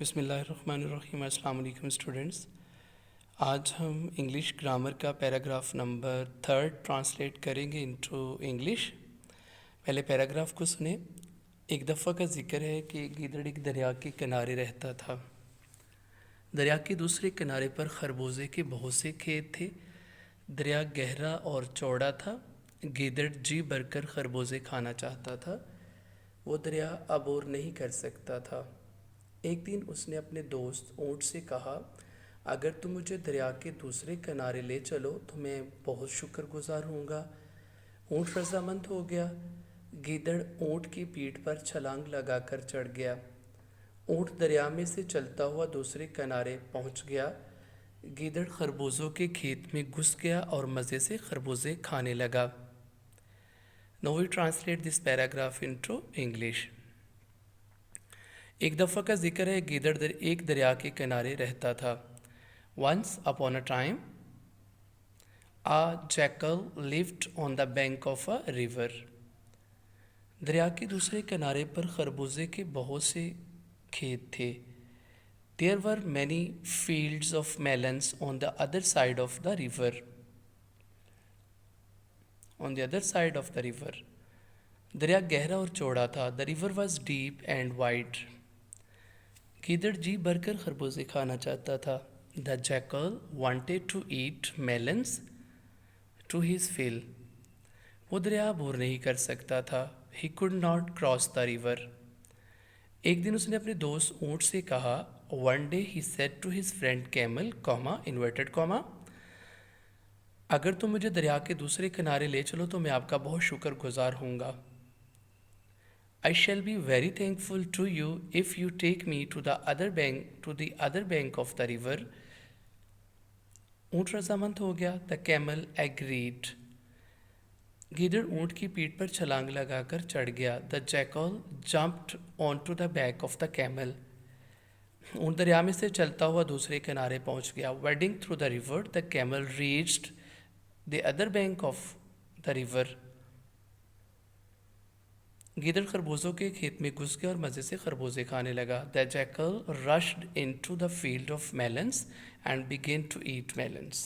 بسم اللہ الرحمن الرحیم۔ السلام علیکم اسٹوڈنٹس، آج ہم انگلش گرامر کا پیراگراف نمبر 3 ٹرانسلیٹ کریں گے انٹو انگلش۔ پہلے پیراگراف کو سنیں۔ ایک دفعہ کا ذکر ہے کہ گیدڑ ایک دریا کے کنارے رہتا تھا۔ دریا کے دوسرے کنارے پر خربوزے کے بہت سے کھیت تھے۔ دریا گہرا اور چوڑا تھا۔ گیدڑ جی بھر کر خربوزے کھانا چاہتا تھا۔ وہ دریا عبور نہیں کر سکتا تھا۔ ایک دن اس نے اپنے دوست اونٹ سے کہا، اگر تم مجھے دریا کے دوسرے کنارے لے چلو تو میں بہت شکر گزار ہوں گا۔ اونٹ رضامند ہو گیا۔ گیدڑ اونٹ کی پیٹھ پر چھلانگ لگا کر چڑھ گیا۔ اونٹ دریا میں سے چلتا ہوا دوسرے کنارے پہنچ گیا۔ گیدڑ خربوزوں کے کھیت میں گھس گیا اور مزے سے خربوزے کھانے لگا۔ Now we translate this paragraph into English۔ ایک دفعہ کا ذکر ہے، گیدڑ ایک دریا کے کنارے رہتا تھا۔ Once upon a time, a jackal lived on the bank of a river۔ دریا کے دوسرے کنارے پر خربوزے کے بہت سے کھیت تھے۔ There were many fields of melons on the other side of the river۔ On the other side of the river۔ دریا گہرا اور چوڑا تھا۔ The river was deep and wide۔ گیدڑ جی بھر کر خربوزے کھانا چاہتا تھا۔ The jackal wanted to eat melons to his fill۔ وہ دریا عبور نہیں کر سکتا تھا۔ He could not cross the river۔ ایک دن اس نے اپنے دوست اونٹ سے کہا، One day he said to his friend camel, inverted comma، اگر تم مجھے دریا کے دوسرے کنارے لے چلو تو میں آپ کا بہت شکر گزار ہوں گا۔ I shall be very thankful to you if you take me to the other bank of the river۔ اونٹ رضامند ہو گیا۔ The camel agreed۔ گیدڑ اونٹ کی پیٹھ پر چھلانگ لگا کر چڑھ گیا۔ The jackal jumped onto the back of the camel۔ اونٹ دریا میں سے چلتا ہوا دوسرے کنارے پہنچ گیا۔ Wading through the river, the camel reached the other bank of the river۔ گیدڑ خربوزوں کے کھیت میں گھس گیا اور مزے سے خربوزے کھانے لگا۔ The jackal rushed into the field of melons and began to eat melons۔